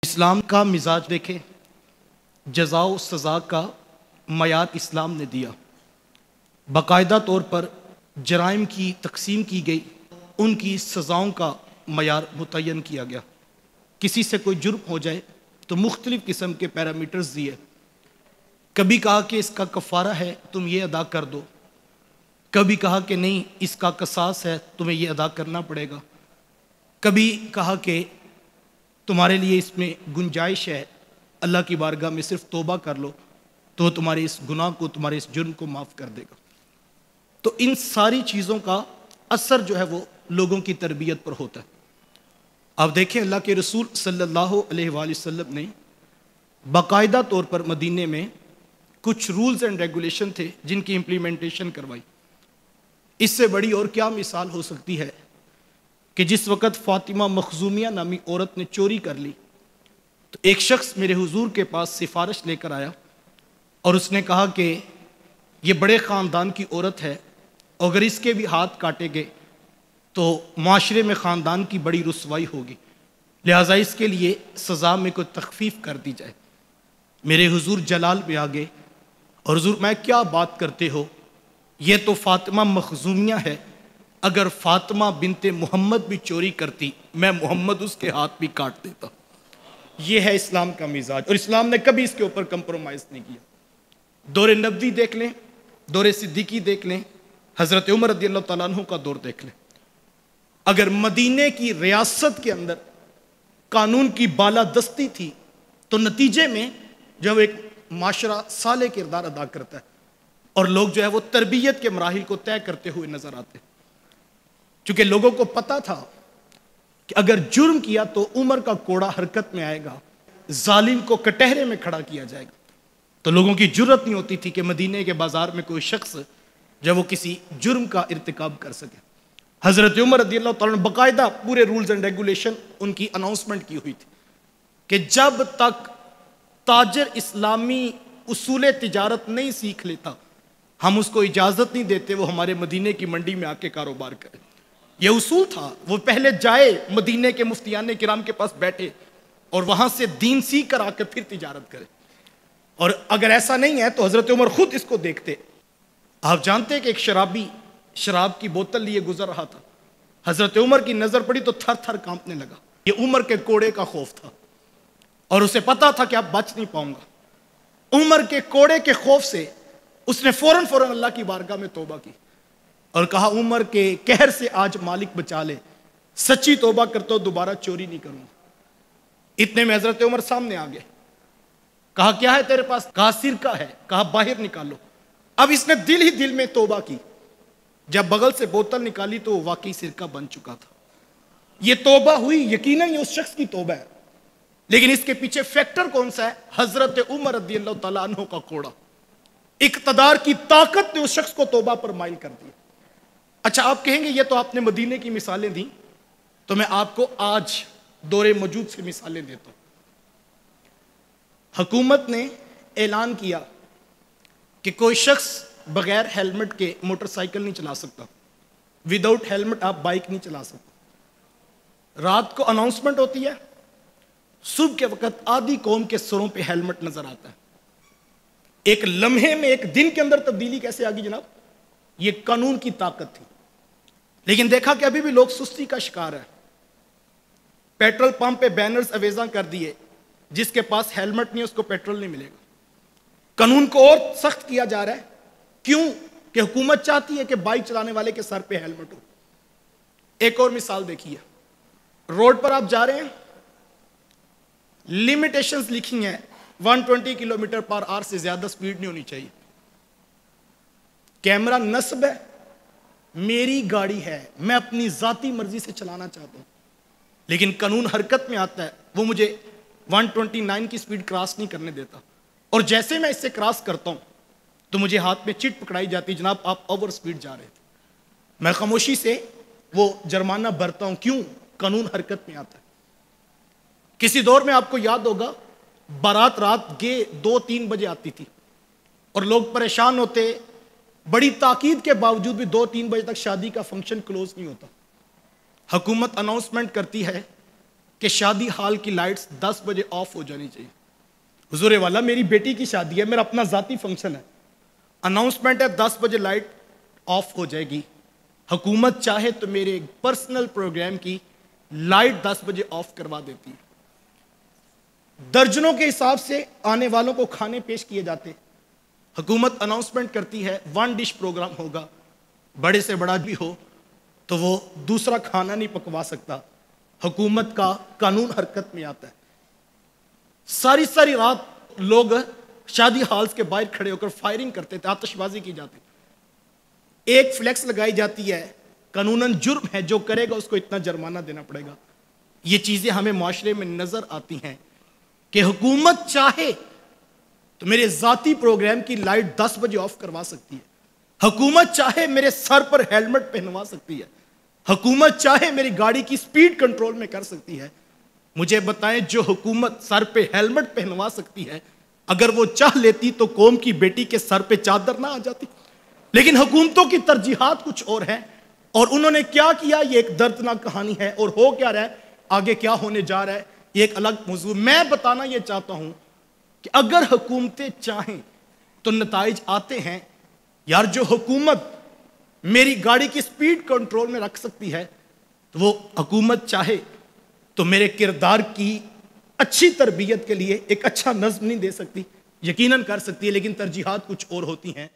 इस्लाम का मिजाज देखें, जज़ा सज़ा का मयार इस्लाम ने दिया। बाकायदा तौर पर जराइम की तकसीम की गई, उनकी सज़ाओं का मयार मुतय्यन किया गया। किसी से कोई जुर्म हो जाए तो मुख्तलिफ़ किस्म के पैरामीटर्स दिए। कभी कहा कि इसका कफ़ारा है, तुम ये अदा कर दो। कभी कहा कि नहीं, इसका कसास है, तुम्हें ये अदा करना पड़ेगा। कभी कहा कि तुम्हारे लिए इसमें गुंजाइश है, अल्लाह की बारगाह में सिर्फ तौबा कर लो तो तुम्हारे इस गुनाह को, तुम्हारे इस जुर्म को माफ़ कर देगा। तो इन सारी चीज़ों का असर जो है वो लोगों की तरबियत पर होता है। आप देखें, अल्लाह के रसूल सल्लल्लाहु अलैहि वसल्लम ने बाकायदा तौर पर मदीने में कुछ रूल्स एंड रेगुलेशन थे जिनकी इम्प्लीमेंटेशन करवाई। इससे बड़ी और क्या मिसाल हो सकती है कि जिस वक़्त फ़ातिमा मखजूमिया नामी औरत ने चोरी कर ली तो एक शख्स मेरे हुजूर के पास सिफारिश लेकर आया और उसने कहा कि ये बड़े ख़ानदान की औरत है, अगर इसके भी हाथ काटे गए तो माशरे में ख़ानदान की बड़ी रुसवाई होगी, लिहाजा इसके लिए सज़ा में कोई तखफीफ कर दी जाए। मेरे हुजूर जलाल में आ गए और हुजूर, मैं क्या बात करते हो, ये तो फ़ातिमा मखजूमिया है, अगर फ़ातिमा बिनते मोहम्मद भी चोरी करती मैं मोहम्मद उसके हाथ भी काट देता। ये है इस्लाम का मिजाज, और इस्लाम ने कभी इसके ऊपर कंप्रोमाइज़ नहीं किया। दौर नबवी देख लें, दौर सिद्दीकी देख लें, हज़रत उमर रज़ियल्लाहु तआला अन्हु का दौर देख लें। अगर मदीने की रियासत के अंदर कानून की बालादस्ती थी तो नतीजे में जब एक माशरा साले किरदार अदा करता है और लोग जो है वो तरबियत के मराहिल को तय करते हुए नजर आते। चूंकि लोगों को पता था कि अगर जुर्म किया तो उमर का कोड़ा हरकत में आएगा, जालिम को कटहरे में खड़ा किया जाएगा, तो लोगों की जुर्रत नहीं होती थी कि मदीने के बाजार में कोई शख्स जब वो किसी जुर्म का इर्तिकाब कर सके। हज़रत उमर रज़ियल्लाहु तआला अन्हु बाकायदा पूरे रूल्स एंड रेगुलेशन उनकी अनाउंसमेंट की हुई थी कि जब तक ताजर इस्लामी उसूल तिजारत नहीं सीख लेता हम उसको इजाज़त नहीं देते वो हमारे मदीने की मंडी में आके कारोबार करे। यह उसूल था, वो पहले जाए मदीने के मुफ्तियान किराम के पास बैठे और वहां से दीन सीख कर आकर फिर तिजारत करे। और अगर ऐसा नहीं है तो हज़रत उमर खुद इसको देखते। आप जानते हैं कि एक शराबी शराब की बोतल लिए गुजर रहा था, हज़रत उमर की नज़र पड़ी तो थर थर कांपने लगा। ये उमर के कोड़े का खौफ था और उसे पता था कि अब बच नहीं पाऊंगा। उमर के कोड़े के खौफ से उसने फौरन अल्लाह की बारगाह में तौबा की और कहा, उमर के कहर से आज मालिक बचा ले, सच्ची तौबा करता हूं, दोबारा चोरी नहीं करूंगा। इतने में हज़रत उमर सामने आ गए। कहा, क्या है तेरे पास? कहा, सिरका है। कहा, बाहर निकालो। अब इसने दिल ही दिल में तौबा की। जब बगल से बोतल निकाली तो वाकई सिरका बन चुका था। यह तौबा हुई, यकीनन ये उस शख्स की तौबा है, लेकिन इसके पीछे फैक्टर कौन सा है? हज़रत उमर रज़ियल्लाहु तआला अन्हु का कोड़ा। इक़्तिदार की ताकत ने उस शख्स को तौबा पर माइल कर दिया। अच्छा, आप कहेंगे ये तो आपने मदीने की मिसालें दी, तो मैं आपको आज दौरे मौजूद से मिसालें देता हूं। हुकूमत ने ऐलान किया कि कोई शख्स बगैर हेलमेट के मोटरसाइकिल नहीं चला सकता, विदाउट हेलमेट आप बाइक नहीं चला सकते। रात को अनाउंसमेंट होती है, सुबह के वक्त आधी कौम के सरों पे हेलमेट नजर आता है। एक लम्हे में, एक दिन के अंदर तब्दीली कैसे आ गई जनाब? ये कानून की ताकत थी। लेकिन देखा कि अभी भी लोग सुस्ती का शिकार है। पेट्रोल पंप पे बैनर्स अवेजा कर दिए, जिसके पास हेलमेट नहीं उसको पेट्रोल नहीं मिलेगा। कानून को और सख्त किया जा रहा है। क्यों? कि हुकूमत चाहती है कि बाइक चलाने वाले के सर पे हेलमेट हो। एक और मिसाल देखिए, रोड पर आप जा रहे हैं, लिमिटेशंस लिखी हैं 120 किलोमीटर पर आवर से ज्यादा स्पीड नहीं होनी चाहिए। कैमरा नस्ब है, मेरी गाड़ी है, मैं अपनी जाती मर्जी से चलाना चाहता हूं, लेकिन कानून हरकत में आता है, वो मुझे 129 की स्पीड क्रॉस नहीं करने देता। और जैसे मैं इससे क्रॉस करता हूं तो मुझे हाथ में चिट पकड़ाई जाती, जनाब आप ओवर स्पीड जा रहे थे। मैं खामोशी से वो जुर्माना भरता हूं। क्यों? कानून हरकत में आता है। किसी दौर में आपको याद होगा, बारात रात के 2-3 बजे आती थी और लोग परेशान होते, बड़ी ताकीद के बावजूद भी 2-3 बजे तक शादी का फंक्शन क्लोज नहीं होता। हुकूमत अनाउंसमेंट करती है कि शादी हाल की लाइट्स 10 बजे ऑफ हो जानी चाहिए। हुजूर वाला, मेरी बेटी की शादी है, मेरा अपना जाती फंक्शन है, अनाउंसमेंट है 10 बजे लाइट ऑफ हो जाएगी। हुकूमत चाहे तो मेरे पर्सनल प्रोग्राम की लाइट 10 बजे ऑफ करवा देती है। दर्जनों के हिसाब से आने वालों को खाने पेश किए जाते। हुकूमत अनाउंसमेंट करती है 1 डिश प्रोग्राम होगा, बड़े से बड़ा भी हो तो वो दूसरा खाना नहीं पकवा सकता। हुकूमत का कानून हरकत में आता है। सारी सारी रात लोग शादी हॉल्स के बाहर खड़े होकर फायरिंग करते थे, आतिशबाजी की जाती। एक फ्लैक्स लगाई जाती है, कानूनन जुर्म है, जो करेगा उसको इतना जुर्माना देना पड़ेगा। ये चीजें हमें माशरे में नजर आती हैं कि हुकूमत चाहे तो मेरे जाती प्रोग्राम की लाइट 10 बजे ऑफ करवा सकती है। हुकूमत चाहे मेरे सर पर हेलमेट पहनवा सकती है। हुकूमत चाहे मेरी गाड़ी की स्पीड कंट्रोल में कर सकती है। मुझे बताएं, जो हुकूमत सर पे हेलमेट पहनवा सकती है, अगर वो चाह लेती तो कौम की बेटी के सर पे चादर ना आ जाती। लेकिन हुकूमतों की तरजीहात कुछ और है, और उन्होंने क्या किया ये एक दर्दनाक कहानी है, और हो क्या रहा है, आगे क्या होने जा रहा है, ये एक अलग मौजूद। मैं बताना ये चाहता हूं कि अगर हुकूमतें चाहें तो नताइज आते हैं। यार, जो हुकूमत मेरी गाड़ी की स्पीड कंट्रोल में रख सकती है, तो वो हुकूमत चाहे तो मेरे किरदार की अच्छी तरबियत के लिए एक अच्छा नज्म नहीं दे सकती। यकीनन कर सकती है, लेकिन तरजीहात कुछ और होती हैं।